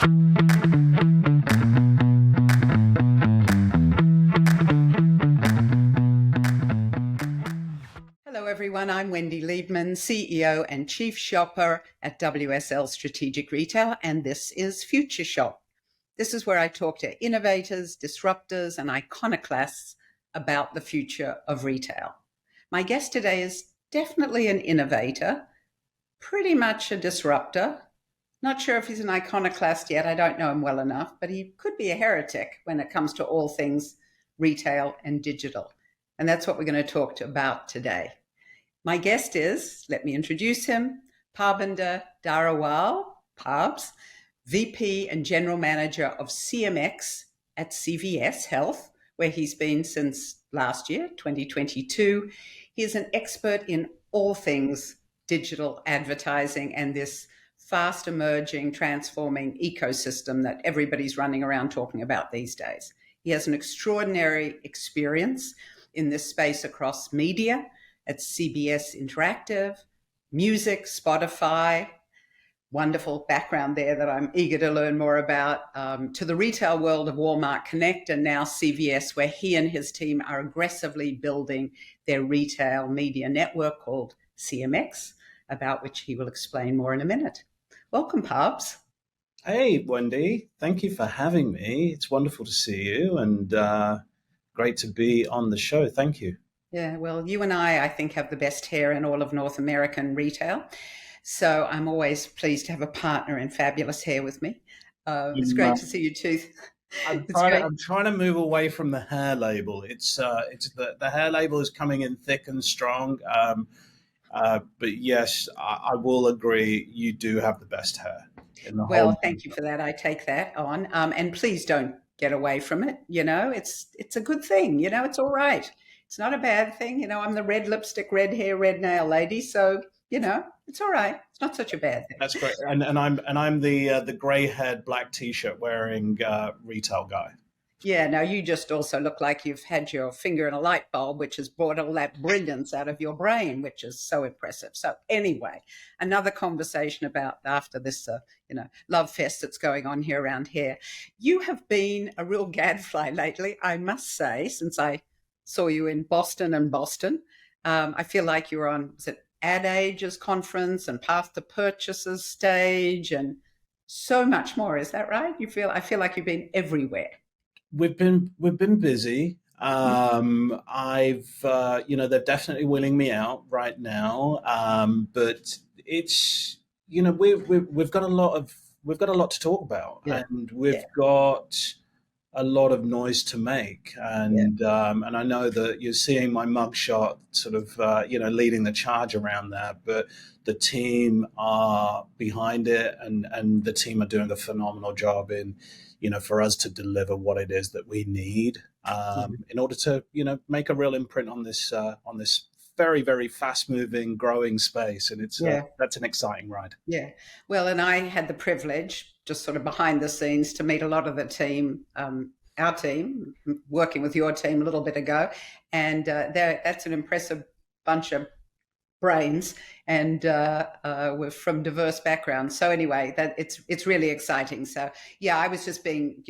Hello, everyone. I'm Wendy Liebmann, CEO and Chief Shopper at WSL Strategic Retail, and this is Future Shop. This is where I talk to innovators, disruptors, and iconoclasts about the future of retail. My guest today is definitely an innovator, pretty much a disruptor. Not sure if he's an iconoclast yet. I don't know him well enough, but he could be a heretic when it comes to all things retail and digital. And that's what we're going to talk about today. My guest is, let me introduce him, Parbinder Dhariwal, Parbs, VP and General Manager of CMX at CVS Health, where he's been since last year, 2022. He is an expert in all things digital advertising and this fast emerging, transforming ecosystem that everybody's running around talking about these days. He has an extraordinary experience in this space across media at CBS Interactive, music, Spotify, wonderful background there that I'm eager to learn more about, to the retail world of Walmart Connect and now CVS, where he and his team are aggressively building their retail media network called CMX, about which he will explain more in a minute. Welcome, Parbs. Hey, Wendy. Thank you for having me. It's wonderful to see you and great to be on the show. Thank you. Yeah, well, you and I think, have the best hair in all of North American retail. So I'm always pleased to have a partner in fabulous hair with me. It's great to see you too. I'm trying to move away from the hair label. It's the hair label is coming in thick and strong. But yes, I will agree. You do have the best hair in the whole. Well, thank you for that. I take that on. And please don't get away from it. You know, it's a good thing. You know, it's all right. It's not a bad thing. You know, I'm the red lipstick, red hair, red nail lady. So, you know, it's all right. It's not such a bad thing. That's great. And I'm the gray-haired, black T-shirt wearing retail guy. Yeah, no, you just also look like you've had your finger in a light bulb, which has brought all that brilliance out of your brain, which is so impressive. So anyway, another conversation about after this, love fest that's going on here around here. You have been a real gadfly lately, I must say, since I saw you in Boston. I feel like you were on, was it Ad Age's conference and Path to Purchases stage and so much more. Is that right? I feel like you've been everywhere. We've been busy. They're definitely wheeling me out right now. But it's, we've got a lot to talk about, and we've got a lot of noise to make, and I know that you're seeing my mugshot sort of leading the charge around that, but the team are behind it, and the team are doing a phenomenal job in for us to deliver what it is that we need in order to make a real imprint on this very, very fast moving, growing space, and that's an exciting ride. Yeah, well, and I had the privilege, just sort of behind the scenes, to meet a lot of the team, our team, working with your team a little bit ago. And that's an impressive bunch of brains, and we're from diverse backgrounds. So anyway, that it's really exciting. So yeah, I was just being,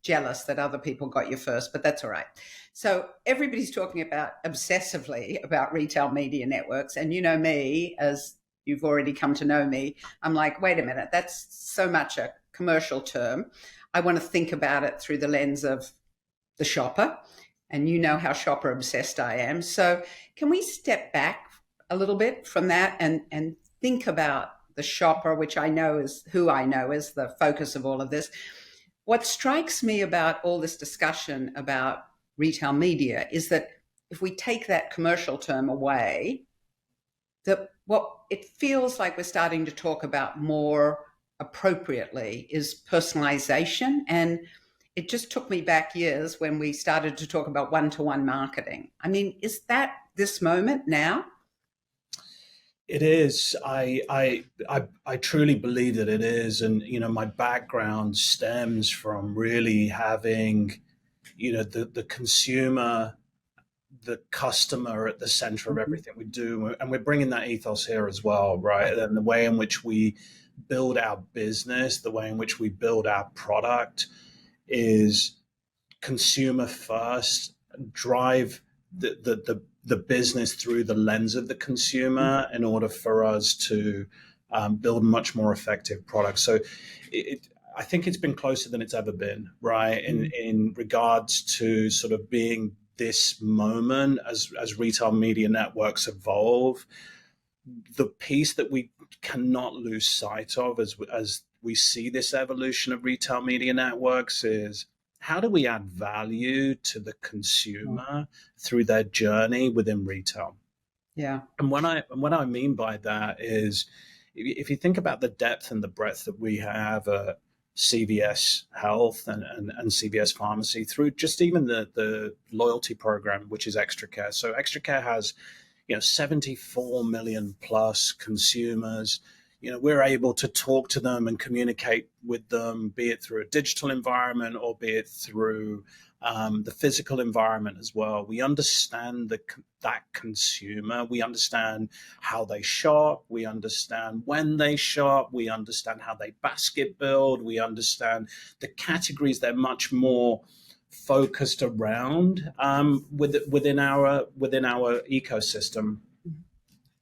jealous that other people got you first, but that's all right. So everybody's talking about obsessively about retail media networks. And you know me, as you've already come to know me, I'm like, wait a minute, that's so much a commercial term. I want to think about it through the lens of the shopper. And you know how shopper obsessed I am. So can we step back a little bit from that and think about the shopper, which I know is the focus of all of this. What strikes me about all this discussion about retail media is that if we take that commercial term away, that what it feels like we're starting to talk about more appropriately is personalization. And it just took me back years when we started to talk about one-to-one marketing. I mean, is that this moment now? It is. I truly believe that it is. And, my background stems from really having, the consumer, the customer at the center of everything we do. And we're bringing that ethos here as well, right? And the way in which we build our business, the way in which we build our product is consumer first, drive the business through the lens of the consumer in order for us to build much more effective products. So I think it's been closer than it's ever been, right? In regards to sort of being this moment as retail media networks evolve, the piece that we cannot lose sight of as we see this evolution of retail media networks is how do we add value to the consumer through their journey within retail? Yeah. And what I mean by that is if you think about the depth and the breadth that we have at CVS Health and CVS Pharmacy through just even the loyalty program, which is Extra Care. So Extra Care has 74 million plus consumers. We're able to talk to them and communicate with them, be it through a digital environment or be it through the physical environment as well. We understand that consumer. We understand how they shop. We understand when they shop. We understand how they basket build. We understand the categories they're much more focused around within our ecosystem.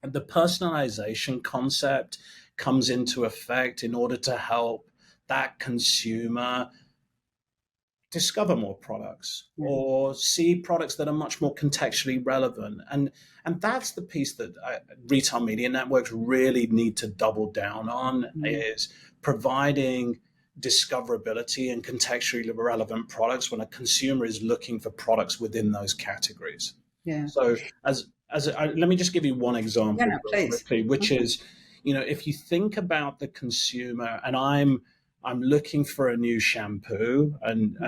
And the personalization concept comes into effect in order to help that consumer discover more products or see products that are much more contextually relevant. And that's the piece that retail media networks really need to double down on is providing discoverability and contextually relevant products when a consumer is looking for products within those categories. Yeah. So let me just give you one example quickly, which is, if you think about the consumer and I'm looking for a new shampoo and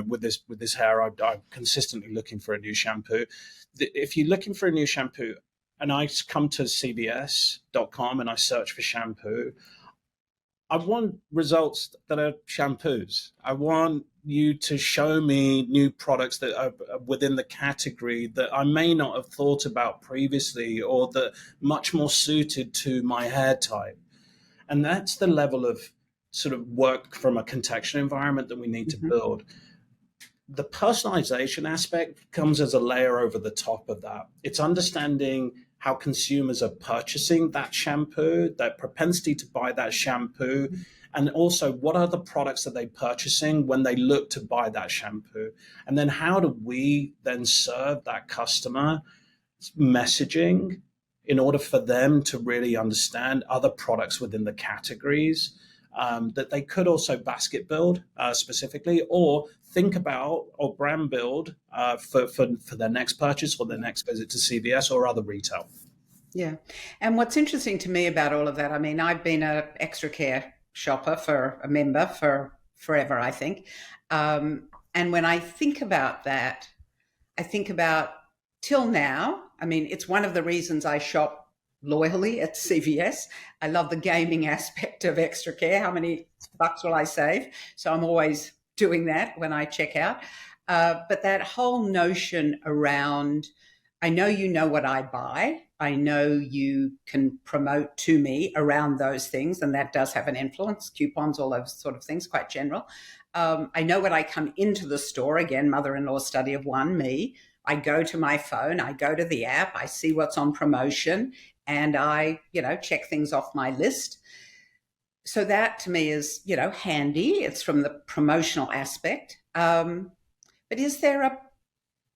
with this hair, I'm consistently looking for a new shampoo. If you're looking for a new shampoo and I come to CVS.com and I search for shampoo, I want results that are shampoos. I want you to show me new products that are within the category that I may not have thought about previously or that much more suited to my hair type. And that's the level of sort of work from a contextual environment that we need to build. The personalization aspect comes as a layer over the top of that. It's understanding how consumers are purchasing that shampoo, their propensity to buy that shampoo, and also what are the products that they're purchasing when they look to buy that shampoo. And then how do we then serve that customer messaging in order for them to really understand other products within the categories that they could also basket build specifically or think about or brand build for their next purchase or their next visit to CVS or other retail. Yeah. And what's interesting to me about all of that, I mean, I've been an Extra Care shopper for a member for forever, I think. And when I think about that, I think about till now, I mean, it's one of the reasons I shop loyally at CVS. I love the gaming aspect of Extra Care. How many bucks will I save? So I'm always doing that when I check out. But that whole notion around, I know you know what I buy. I know you can promote to me around those things, and that does have an influence, coupons, all those sort of things, quite general. I know when I come into the store, again, mother-in-law study of one, me, I go to my phone, I go to the app, I see what's on promotion, and I, check things off my list. So that to me is, handy. It's from the promotional aspect. But is there a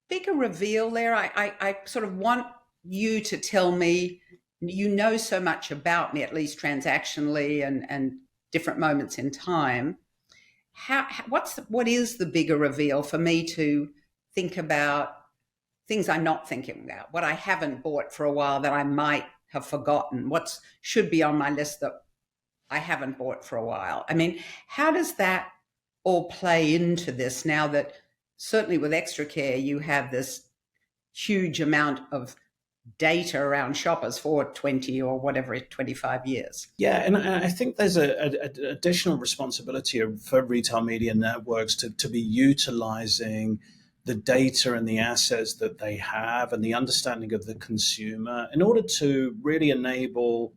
bigger reveal there? I sort of want you to tell me, you know so much about me, at least transactionally and different moments in time. What is the bigger reveal for me to think about things I'm not thinking about, what I haven't bought for a while that I might have forgotten, what should be on my list that I haven't bought for a while? I mean, how does that all play into this now that certainly with Extra Care, you have this huge amount of data around shoppers for 20 or whatever, 25 years? Yeah, and I think there's an additional responsibility for retail media networks to be utilizing the data and the assets that they have and the understanding of the consumer in order to really enable,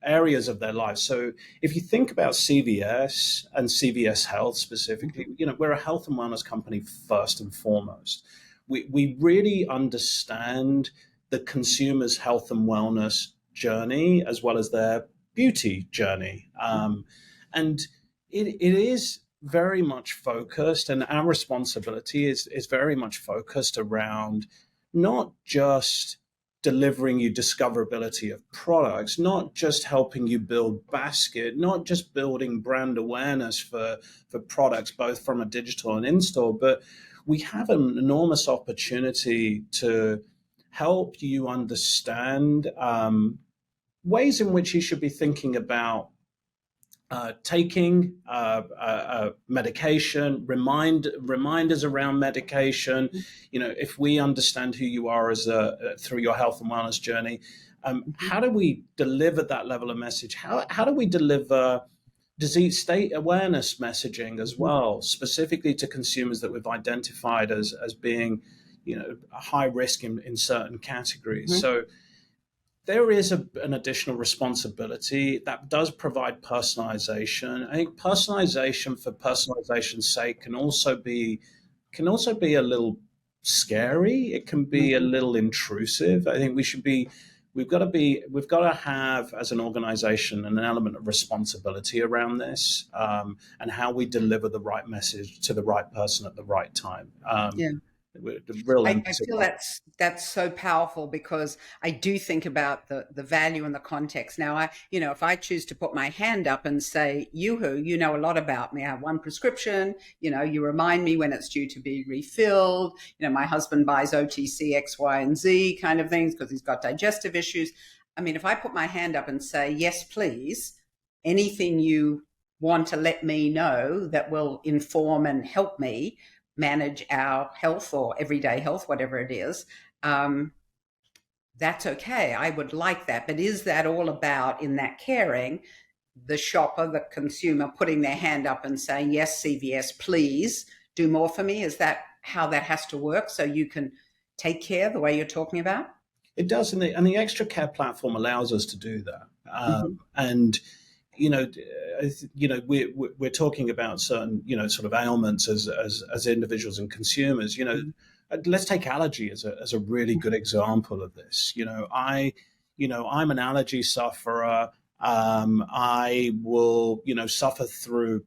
areas of their lives. So if you think about CVS and CVS Health specifically, we're a health and wellness company first and foremost. We really understand the consumer's health and wellness journey as well as their beauty journey. And it is very much focused, and our responsibility is very much focused around not just delivering you discoverability of products, not just helping you build basket, not just building brand awareness for products, both from a digital and in-store, but we have an enormous opportunity to help you understand ways in which you should be thinking about taking medication, reminders around medication. If we understand who you are through your health and wellness journey, how do we deliver that level of message? How do we deliver disease state awareness messaging as well, specifically to consumers that we've identified as being, high risk in certain categories? So there is an additional responsibility that does provide personalization. I think personalization for personalization's sake can also be a little scary. It can be a little intrusive. I think we've got to have, as an organization, an element of responsibility around this, and how we deliver the right message to the right person at the right time. I feel that's so powerful, because I do think about the value and the context. Now, if I choose to put my hand up and say, you know a lot about me. I have one prescription, you remind me when it's due to be refilled. My husband buys OTC X, Y, and Z kind of things because he's got digestive issues. I mean, if I put my hand up and say, yes, please, anything you want to let me know that will inform and help me manage our health or everyday health, whatever it is, that's okay. I would like that. But is that all about, in that caring, the shopper, the consumer putting their hand up and saying, yes, CVS, please do more for me? Is that how that has to work, so you can take care the way you're talking about? It does, and the Extra Care platform allows us to do that. And we're talking about certain, sort of ailments as individuals and consumers. Let's take allergy as a really good example of this. I'm an allergy sufferer. I will, suffer through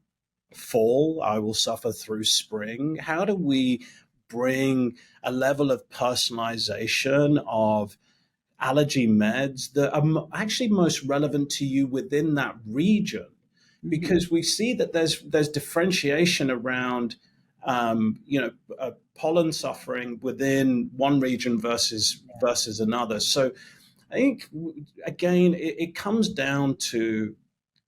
fall. I will suffer through spring. How do we bring a level of personalization of allergy meds that are actually most relevant to you within that region? Because we see that there's differentiation around pollen suffering within one region versus another. So I think, again, it comes down to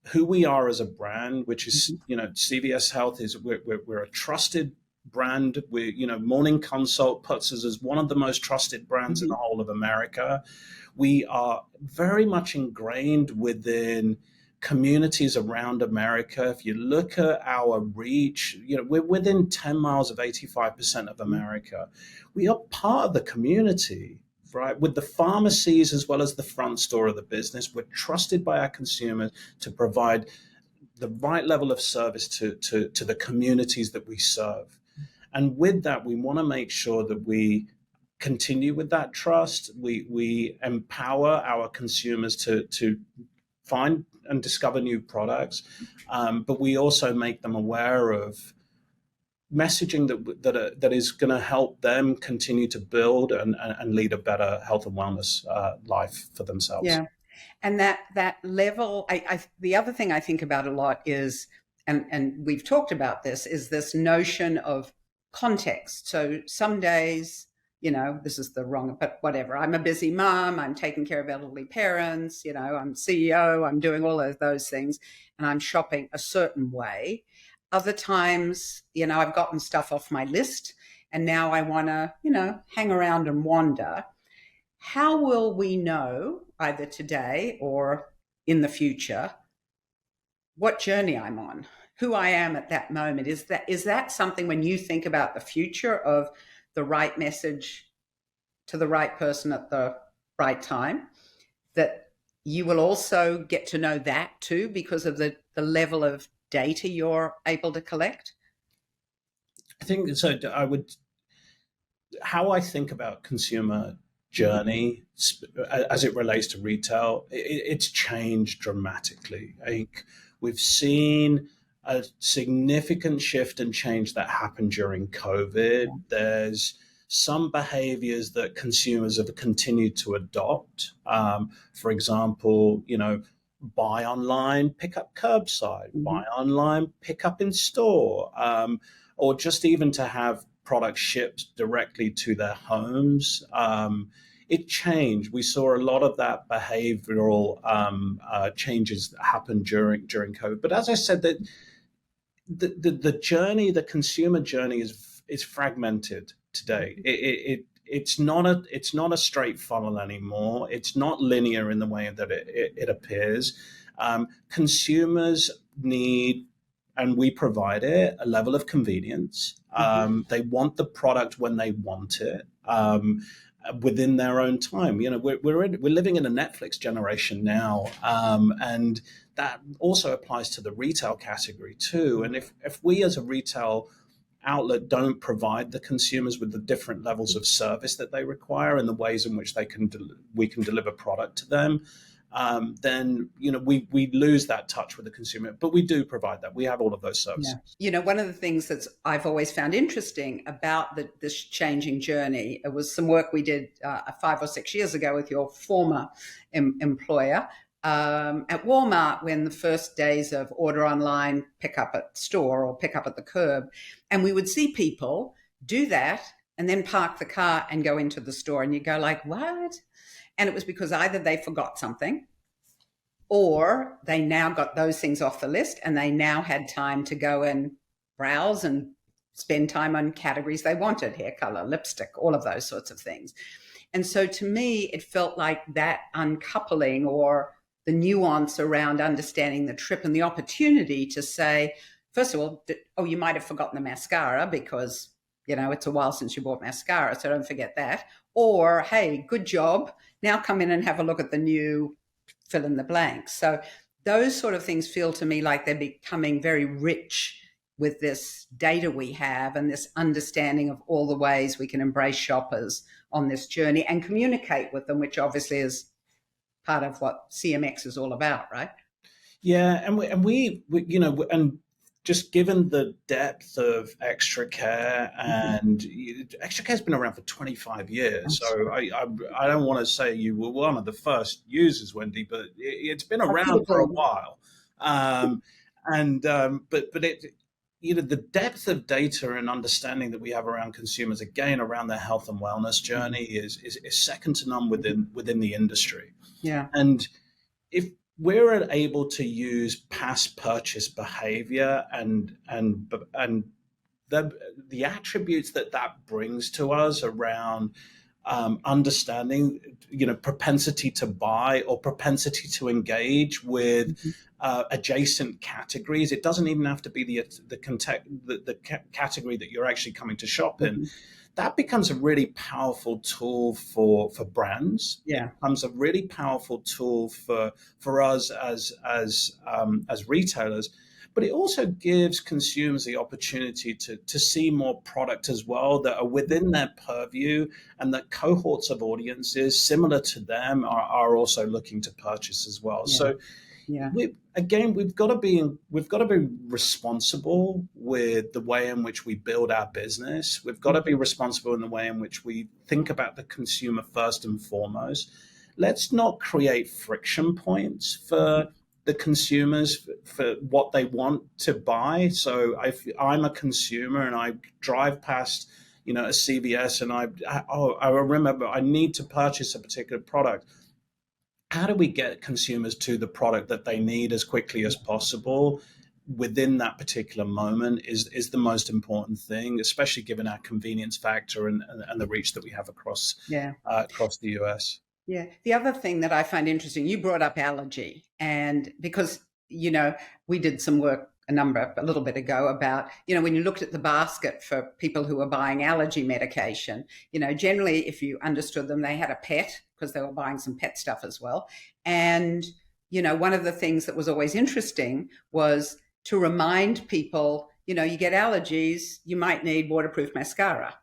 who we are as a brand, which is CVS Health is we're a trusted brand. Morning Consult puts us as one of the most trusted brands in the whole of America. We are very much ingrained within communities around America. If you look at our reach, we're within 10 miles of 85% of America. We are part of the community, right? With the pharmacies as well as the front store of the business, we're trusted by our consumers to provide the right level of service to the communities that we serve. And with that, we want to make sure that we continue with that trust. We empower our consumers to find and discover new products, but we also make them aware of messaging that is going to help them continue to build and lead a better health and wellness life for themselves. Yeah, and that level. The other thing I think about a lot is, and we've talked about this, is this notion of context. So some days, this is the wrong, but whatever. I'm a busy mom. I'm taking care of elderly parents. I'm CEO. I'm doing all of those things, and I'm shopping a certain way. Other times, I've gotten stuff off my list, and now I want to, hang around and wander. How will we know, either today or in the future, what journey I'm on, who I am at that moment? Is that something, when you think about the future of the right message to the right person at the right time, that you will also get to know that too because of the level of data you're able to collect? I think so. How I think about consumer journey as it relates to retail, it's changed dramatically. I think we've seen a significant shift and change that happened during COVID. There's some behaviors that consumers have continued to adopt. For example, buy online, pick up curbside, buy online, pick up in store, or just even to have products shipped directly to their homes. It changed. We saw a lot of that behavioral changes happen during COVID. But as I said, that the journey, the consumer journey, is fragmented today. It's not a straight funnel anymore. It's not linear in the way that it appears. Consumers need, and we provide it, a level of convenience. They want the product when they want it, within their own time. We're living in a Netflix generation now, and that also applies to the retail category too. And if we as a retail outlet don't provide the consumers with the different levels of service that they require and the ways in which we can deliver product to them, then we lose that touch with the consumer. But we do provide that. We have all of those services. Yeah. One of the things that I've always found interesting about this changing journey, it was some work we did 5 or 6 years ago with your former employer at Walmart, when the first days of order online, pick up at store or pick up at the curb, and we would see people do that and then park the car and go into the store, and you go like, what? And it was because either they forgot something or they now got those things off the list and they now had time to go and browse and spend time on categories they wanted, hair color, lipstick, all of those sorts of things. And so to me, it felt like that uncoupling or the nuance around understanding the trip and the opportunity to say, first of all, oh, you might have forgotten the mascara because, it's a while since you bought mascara, so don't forget that. Or, hey, good job. Now come in and have a look at the new fill in the blanks. So those sort of things feel to me like they're becoming very rich with this data we have and this understanding of all the ways we can embrace shoppers on this journey and communicate with them, which obviously is part of what CMX is all about, right? Yeah, and we and just given the depth of extra care, and extra care has been around for 25 years. So I don't want to say you were one of the first users, Wendy, but it's been around for a while. But it, the depth of data and understanding that we have around consumers, again, around their health and wellness journey is second to none within the industry. Yeah. And if we're able to use past purchase behavior and the attributes that brings to us around understanding, propensity to buy or propensity to engage with adjacent categories. It doesn't even have to be the category that you're actually coming to shop in. That becomes a really powerful tool for brands. Yeah. It becomes a really powerful tool for us as retailers. But it also gives consumers the opportunity to see more product as well that are within their purview, and that cohorts of audiences similar to them are also looking to purchase as well. Yeah. So yeah. We've got to be responsible with the way in which we build our business. We've got to be responsible in the way in which we think about the consumer first and foremost. Let's not create friction points for the consumers for what they want to buy. So if I'm a consumer and I drive past, a CVS, and I remember I need to purchase a particular product. How do we get consumers to the product that they need as quickly as possible within that particular moment is the most important thing, especially given our convenience factor and the reach that we have across the US. Yeah. The other thing that I find interesting, you brought up allergy, and because, we did some work a little bit ago about, when you looked at the basket for people who were buying allergy medication, generally if you understood them, they had a pet because they were buying some pet stuff as well. And, one of the things that was always interesting was to remind people, you get allergies, you might need waterproof mascara,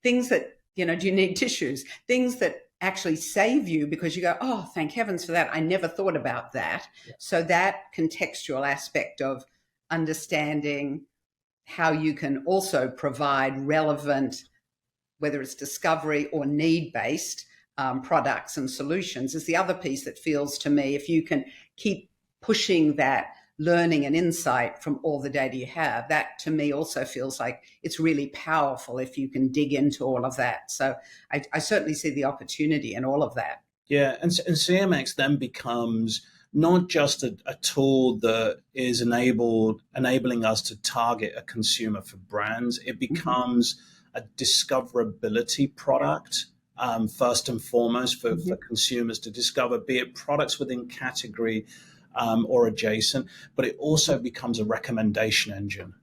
things that, do you need tissues? Things that actually save you because you go, oh, thank heavens for that. I never thought about that. Yeah. So that contextual aspect of understanding how you can also provide relevant, whether it's discovery or need-based products and solutions, is the other piece that feels to me, if you can keep pushing that learning and insight from all the data you have, that to me also feels like it's really powerful if you can dig into all of that. So I certainly see the opportunity in all of that. Yeah, and CMX then becomes not just a tool that is enabling us to target a consumer for brands. It becomes a discoverability product, first and foremost, for consumers to discover, be it products within category or adjacent, but it also becomes a recommendation engine.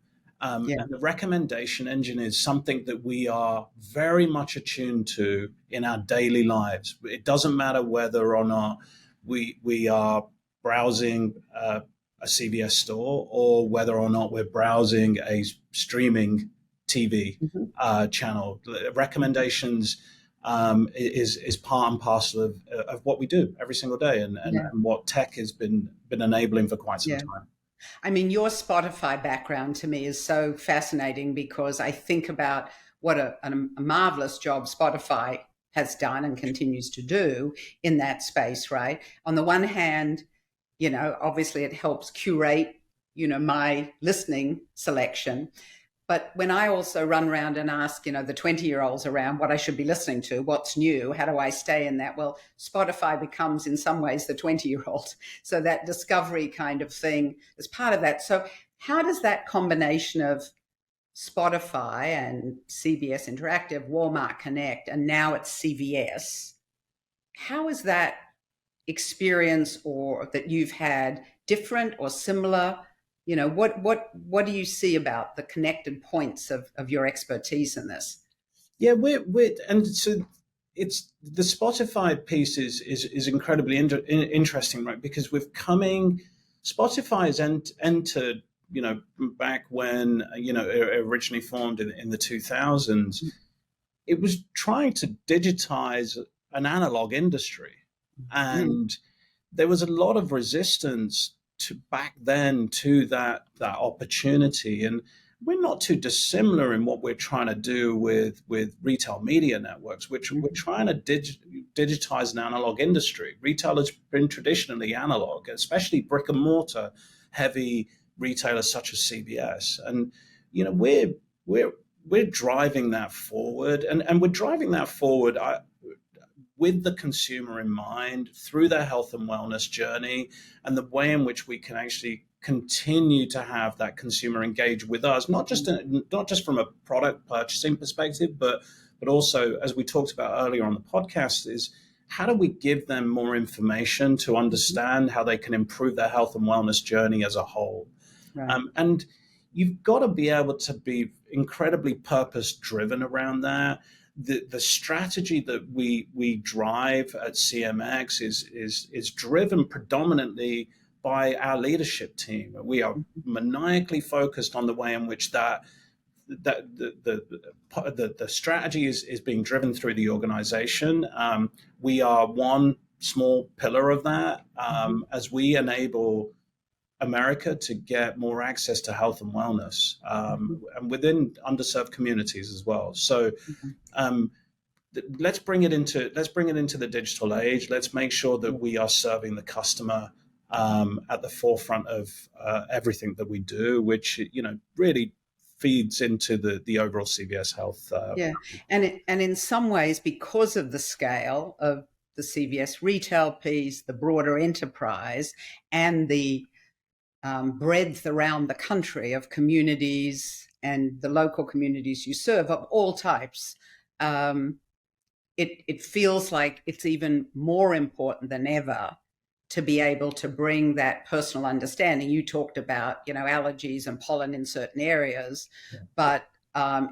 And the recommendation engine is something that we are very much attuned to in our daily lives. It doesn't matter whether or not we are browsing a CVS store or whether or not we're browsing a streaming TV channel. Recommendations is part and parcel of what we do every single day, and what tech has been enabling for quite some time. I mean, your Spotify background to me is so fascinating because I think about what a marvelous job Spotify has done and continues to do in that space, right? On the one hand, obviously it helps curate, my listening selection. But when I also run around and ask, the 20-year-olds around what I should be listening to, what's new, how do I stay in that? Well, Spotify becomes in some ways the 20-year-old. So that discovery kind of thing is part of that. So how does that combination of Spotify and CBS Interactive, Walmart Connect, and now it's CVS, how is that experience or that you've had different or similar? What do you see about the connected points of your expertise in this? Yeah, and so it's the Spotify piece is incredibly interesting, right? Because Spotify has entered, back when it originally formed in the 2000s. It was trying to digitize an analog industry, and there was a lot of resistance back then to that opportunity. And we're not too dissimilar in what we're trying to do with retail media networks, which we're trying to digitize an analog industry. Retail has been traditionally analog, especially brick and mortar heavy retailers such as CVS. And we're driving that forward, and we're driving that forward with the consumer in mind through their health and wellness journey, and the way in which we can actually continue to have that consumer engage with us, not just from a product purchasing perspective, but also, as we talked about earlier on the podcast, is how do we give them more information to understand how they can improve their health and wellness journey as a whole. Right. And you've got to be able to be incredibly purpose driven around that. The strategy that we drive at CMX is driven predominantly by our leadership team. We are maniacally focused on the way in which the strategy is being driven through the organization. We are one small pillar of that as we enable America to get more access to health and wellness, and within underserved communities as well. So let's bring it into the digital age. Let's make sure that we are serving the customer at the forefront of everything that we do, which really feeds into the overall CVS Health. And in some ways, because of the scale of the CVS retail piece, the broader enterprise, and the breadth around the country of communities and the local communities you serve of all types, it feels like it's even more important than ever to be able to bring that personal understanding. You talked about, allergies and pollen in certain areas, but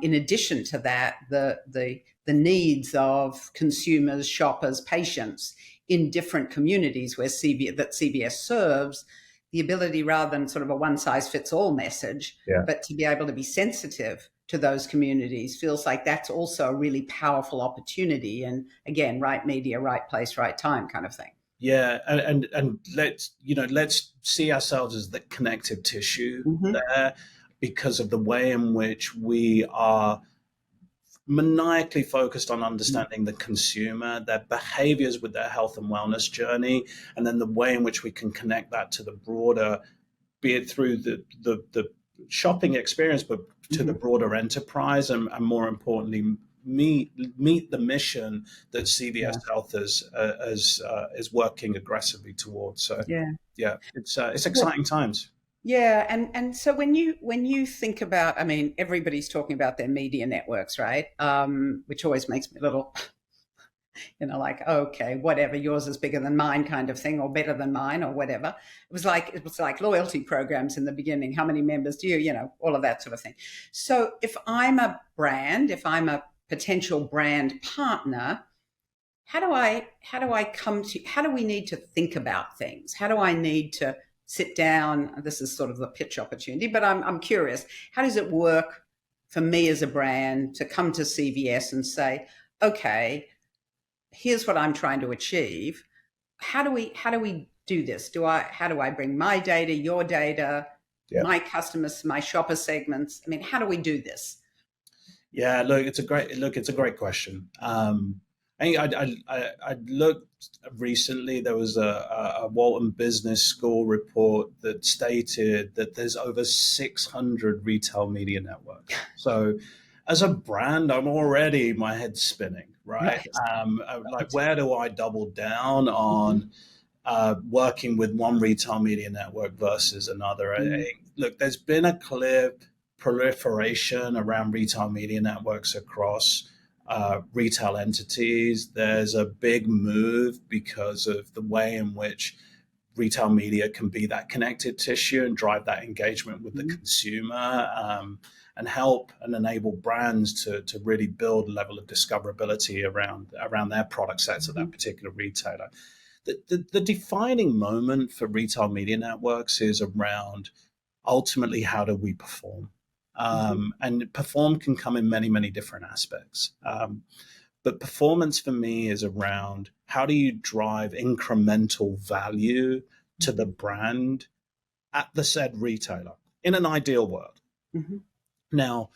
in addition to that, the needs of consumers, shoppers, patients in different communities that CVS serves, the ability, rather than sort of a one-size-fits-all message, but to be able to be sensitive to those communities, feels like that's also a really powerful opportunity. And again, right media, right place, right time kind of thing. Yeah, and let's see ourselves as the connective tissue there, because of the way in which we are maniacally focused on understanding the consumer, their behaviors with their health and wellness journey, and then the way in which we can connect that to the broader, be it through the shopping experience, but to the broader enterprise, and more importantly, meet the mission that CVS Health is working aggressively towards. So it's exciting times. Yeah, and so when you think about, I mean, everybody's talking about their media networks, right? Which always makes me a little, like, okay, whatever, yours is bigger than mine kind of thing, or better than mine, or whatever. It was like loyalty programs in the beginning. How many members do you, all of that sort of thing. So if I'm a brand, if I'm a potential brand partner, how do we need to think about things? How do I need to sit down? This is sort of the pitch opportunity, but I'm curious, how does it work for me as a brand to come to CVS and say, okay, here's what I'm trying to achieve. How do we do this? How do I bring my data, your data, my customers, my shopper segments? I mean, how do we do this? Yeah, it's a great question. I looked recently. There was a Walton Business School report that stated that there's over 600 retail media networks. So, as a brand, I'm already, my head's spinning, right? Like, where do I double down on working with one retail media network versus another? Look, there's been a clear proliferation around retail media networks across retail entities. There's a big move because of the way in which retail media can be that connected tissue and drive that engagement with the consumer, and help and enable brands to really build a level of discoverability around their product sets at that particular retailer. The defining moment for retail media networks is around, ultimately, how do we perform? And perform can come in many, many different aspects. But performance for me is around, how do you drive incremental value to the brand at the said retailer in an ideal world? Now,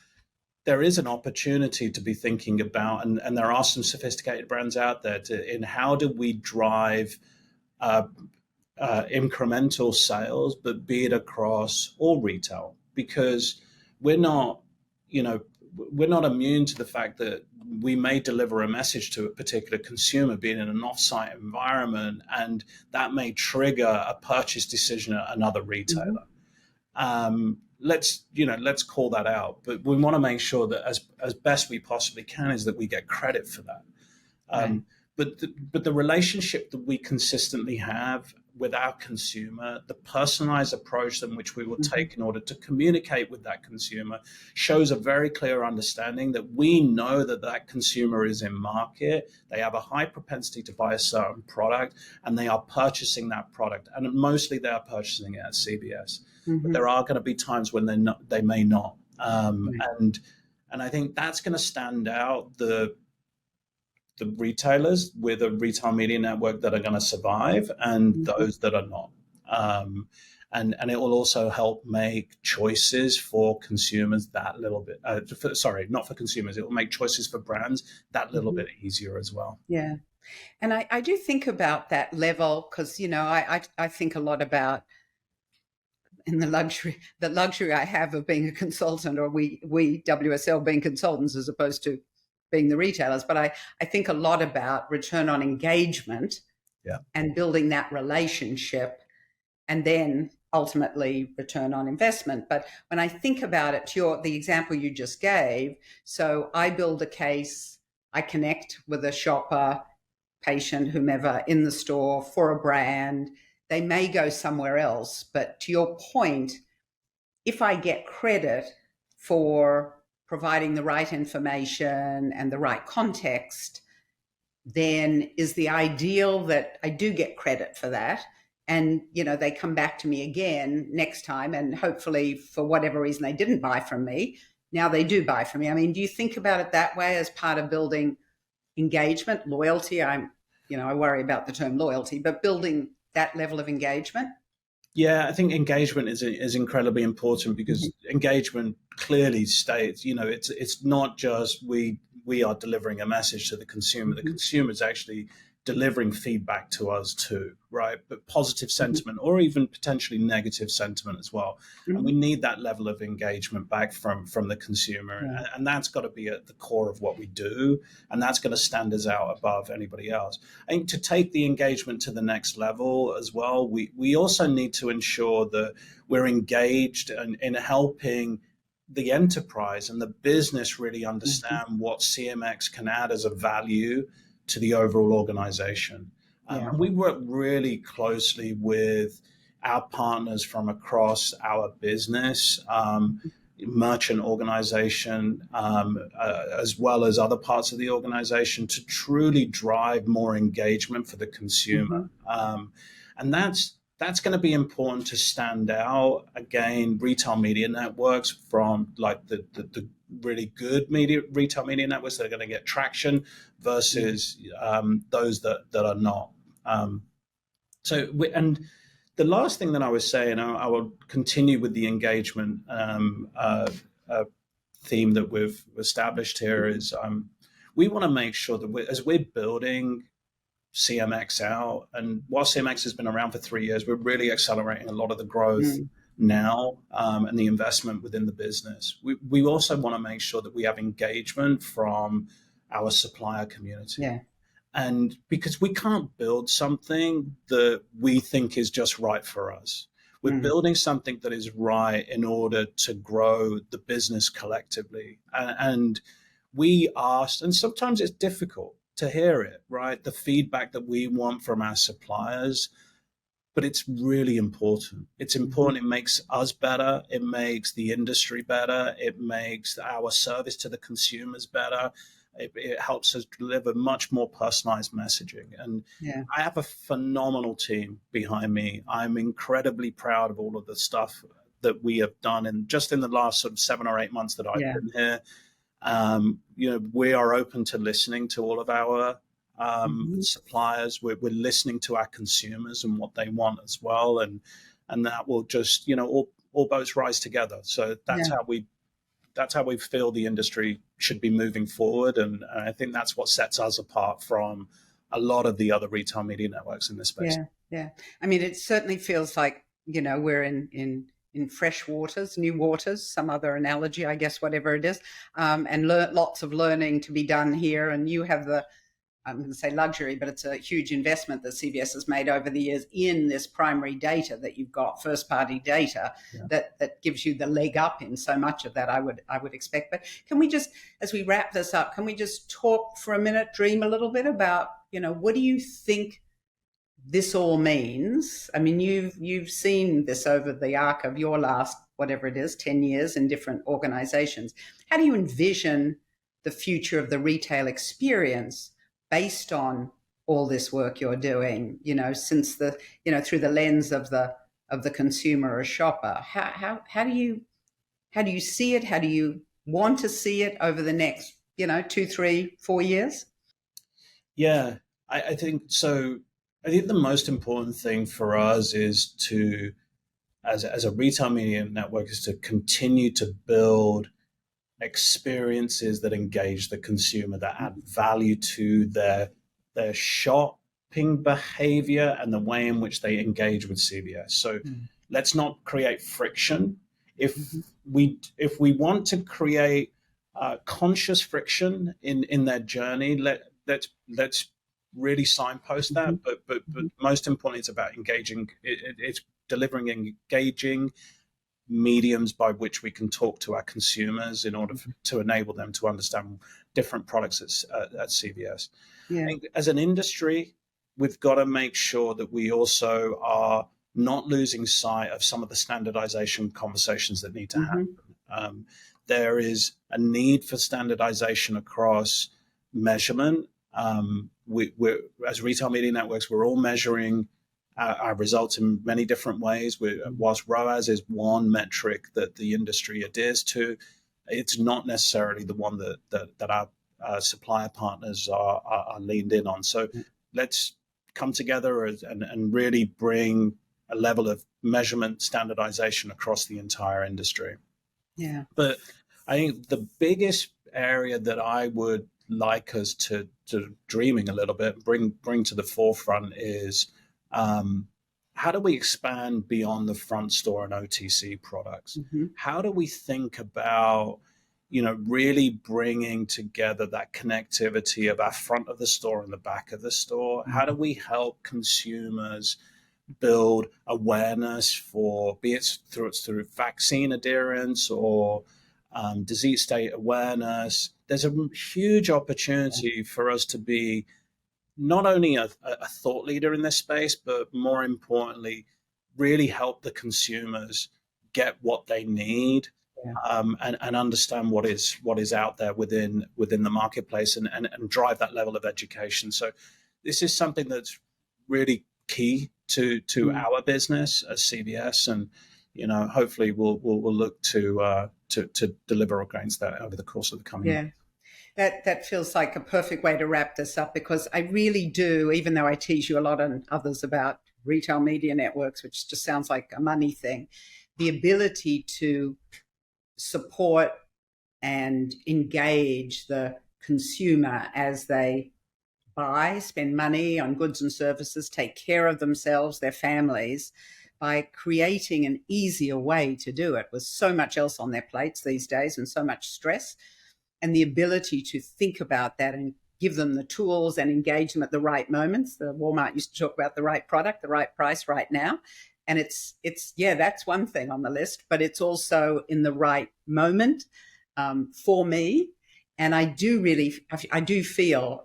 there is an opportunity to be thinking about, and there are some sophisticated brands out there, in how do we drive incremental sales, but be it across all retail, because we're not immune to the fact that we may deliver a message to a particular consumer, being in an offsite environment, and that may trigger a purchase decision at another retailer. Let's call that out, but we want to make sure that as best we possibly can is that we get credit for that. But the relationship that we consistently have with our consumer, the personalized approach in which we will take in order to communicate with that consumer, shows a very clear understanding that we know that consumer is in market, they have a high propensity to buy a certain product, and they are purchasing that product. And mostly they are purchasing it at CVS. But there are going to be times when they may not. And I think that's going to stand out the retailers with a retail media network that are going to survive, and those that are not. And it will also help make choices for consumers that little bit, not for consumers, it will make choices for brands that little bit easier as well. Yeah. And I do think about that level, because, I think a lot about, in the luxury I have of being a consultant, or we WSL being consultants as opposed to being the retailers. But I think a lot about return on engagement and building that relationship, and then ultimately return on investment. But when I think about it, the example you just gave, so I build a case, I connect with a shopper, patient, whomever in the store for a brand. they may go somewhere else. But to your point, if I get credit for providing the right information and the right context, then is the ideal that I do get credit for that. And, they come back to me again next time. And hopefully, for whatever reason, they didn't buy from me. Now they do buy from me. I mean, do you think about it that way as part of building engagement, loyalty? I worry about the term loyalty, but building that level of engagement? Yeah, I think engagement is incredibly important, because engagement clearly states, it's not just we are delivering a message to the consumer. The consumer is actually delivering feedback to us too, right? But positive sentiment, or even potentially negative sentiment as well. And we need that level of engagement back from the consumer. And that's got to be at the core of what we do. And that's going to stand us out above anybody else. I think to take the engagement to the next level as well, we also need to ensure that we're engaged in helping the enterprise and the business really understand what CMX can add as a value to the overall organization. And we work really closely with our partners from across our business, merchant organization, as well as other parts of the organization, to truly drive more engagement for the consumer. And that's going to be important to stand out. Again, retail media networks, from like the really good retail media networks that are going to get traction, versus those that are not. And the last thing that I was saying, I will continue with the engagement theme that we've established here, is we want to make sure that as we're building CMX out, and while CMX has been around for 3 years, we're really accelerating a lot of the growth now, and the investment within the business. We also want to make sure that we have engagement from our supplier community. And because we can't build something that we think is just right for us. We're building something that is right in order to grow the business collectively. And we asked, and sometimes it's difficult to hear it, right? The feedback that we want from our suppliers, but it's really important. It's important. It makes us better. It makes the industry better. It makes our service to the consumers better. It helps us deliver much more personalized messaging. And I have a phenomenal team behind me. I'm incredibly proud of all of the stuff that we have done. And just in the last sort of 7 or 8 months that I've been here, we are open to listening to all of our suppliers. We're listening to our consumers and what they want as well. And that will just, all boats rise together. So that's how we feel the industry should be moving forward. And I think that's what sets us apart from a lot of the other retail media networks in this space. Yeah. I mean, it certainly feels like, we're in fresh waters, new waters, some other analogy, I guess, whatever it is, and lots of learning to be done here. And you have I'm going to say luxury, but it's a huge investment that CVS has made over the years in this primary data that you've got, first-party data, that gives you the leg up in so much of that, I would expect. But can we just, as we wrap this up, can we just talk for a minute, dream a little bit about, what do you think this all means? I mean, you've seen this over the arc of your last, whatever it is, 10 years in different organizations. How do you envision the future of the retail experience based on all this work you're doing, since through the lens of the consumer or shopper? How do you see it? How do you want to see it over the next, 2, 3, 4 years? Yeah, I think so. I think the most important thing for us is to, as a retail media network, is to continue to build experiences that engage the consumer, that add value to their shopping behavior and the way in which they engage with CVS. So let's not create friction. If we want to create conscious friction in their journey, let's really signpost that. But most importantly, it's about engaging. It's delivering engaging mediums by which we can talk to our consumers in order to enable them to understand different products at CVS. I think as an industry, we've got to make sure that we also are not losing sight of some of the standardization conversations that need to happen. There is a need for standardization across measurement. We're, as retail media networks, we're all measuring our results in many different ways. Whilst ROAS is one metric that the industry adheres to, it's not necessarily the one that our supplier partners are leaned in on. So let's come together and really bring a level of measurement standardization across the entire industry. Yeah. But I think the biggest area that I would like us to dreaming a little bit, bring to the forefront is how do we expand beyond the front store and OTC products? How do we think about, really bringing together that connectivity of our front of the store and the back of the store? How do we help consumers build awareness for, be it through vaccine adherence or disease state awareness? There's a huge opportunity for us to be not only a thought leader in this space, but more importantly, really help the consumers get what they need, and understand what is out there within the marketplace, and drive that level of education. So this is something that's really key to our business as CVS, and hopefully we'll look to deliver against that over the course of the coming year. That feels like a perfect way to wrap this up, because I really do, even though I tease you a lot and others about retail media networks, which just sounds like a money thing, the ability to support and engage the consumer as they buy, spend money on goods and services, take care of themselves, their families, by creating an easier way to do it, with so much else on their plates these days and so much stress. And the ability to think about that and give them the tools and engage them at the right moments. The Walmart used to talk about the right product, the right price right now. And it's that's one thing on the list, but it's also in the right moment for me. And I do feel,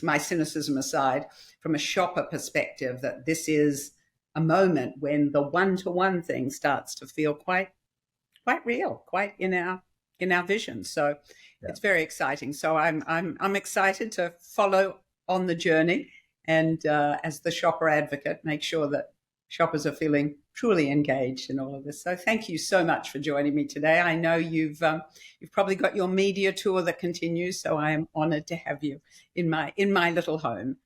my cynicism aside, from a shopper perspective, that this is a moment when the one-to-one thing starts to feel quite real, quite in our vision. So it's very exciting. So I'm excited to follow on the journey, and as the shopper advocate, make sure that shoppers are feeling truly engaged in all of this. So thank you so much for joining me today. I know you've probably got your media tour that continues, so I am honored to have you in my little home.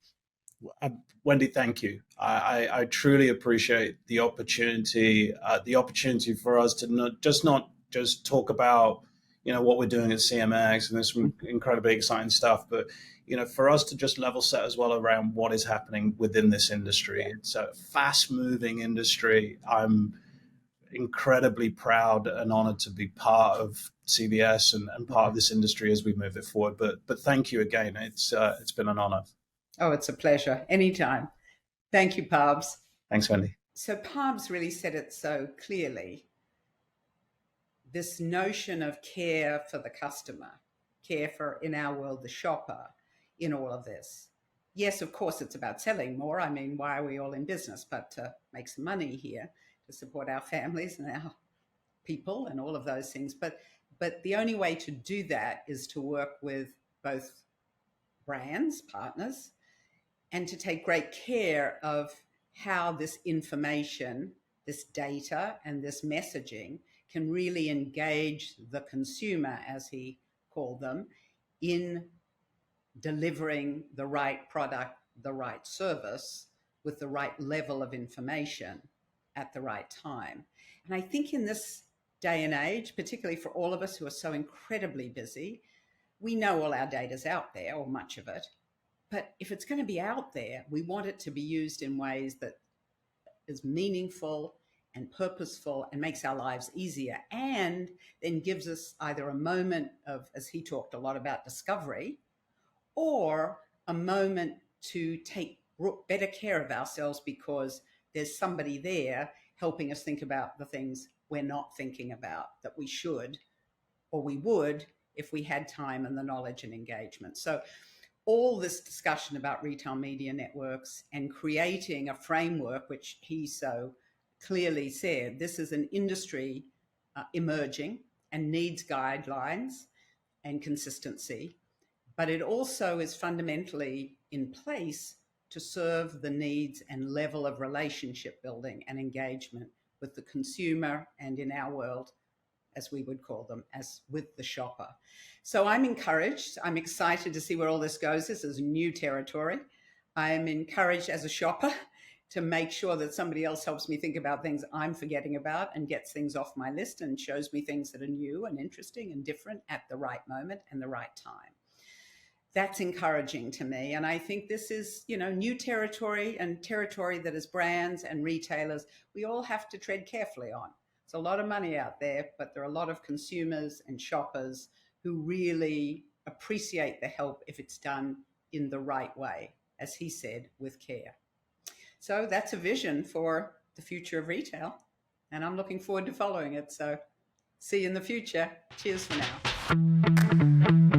Wendy, thank you. I truly appreciate the opportunity for us to not just talk about what we're doing at CMX, and there's some incredibly exciting stuff, but for us to just level set as well around what is happening within this industry. It's a fast moving industry. I'm incredibly proud and honored to be part of CVS and part of this industry as we move it forward. But thank you again. It's been an honor. Oh, it's a pleasure. Anytime. Thank you, Parbs. Thanks, Wendy. So Parbs really said it so clearly. This notion of care for the customer, care for, in our world, the shopper, in all of this. Yes, of course, it's about selling more. I mean, why are we all in business but to make some money here, to support our families and our people and all of those things. But the only way to do that is to work with both brands, partners, and to take great care of how this information, this data, and this messaging can really engage the consumer, as he called them, in delivering the right product, the right service, with the right level of information at the right time. And I think in this day and age, particularly for all of us who are so incredibly busy, we know all our data's out there, or much of it. But if it's going to be out there, we want it to be used in ways that is meaningful and purposeful and makes our lives easier, and then gives us either a moment of, as he talked a lot about, discovery, or a moment to take better care of ourselves because there's somebody there helping us think about the things we're not thinking about that we should, or we would, if we had time and the knowledge and engagement. So all this discussion about retail media networks and creating a framework, which he so clearly said, this is an industry emerging and needs guidelines and consistency, but it also is fundamentally in place to serve the needs and level of relationship building and engagement with the consumer, and in our world, as we would call them, as with the shopper. So I'm encouraged. I'm excited to see where all this goes. This is new territory. I'm encouraged as a shopper to make sure that somebody else helps me think about things I'm forgetting about and gets things off my list and shows me things that are new and interesting and different at the right moment and the right time. That's encouraging to me. And I think this is, new territory, and territory that as brands and retailers, we all have to tread carefully on. It's a lot of money out there, but there are a lot of consumers and shoppers who really appreciate the help if it's done in the right way, as he said, with care. So that's a vision for the future of retail, and I'm looking forward to following it. So see you in the future. Cheers for now.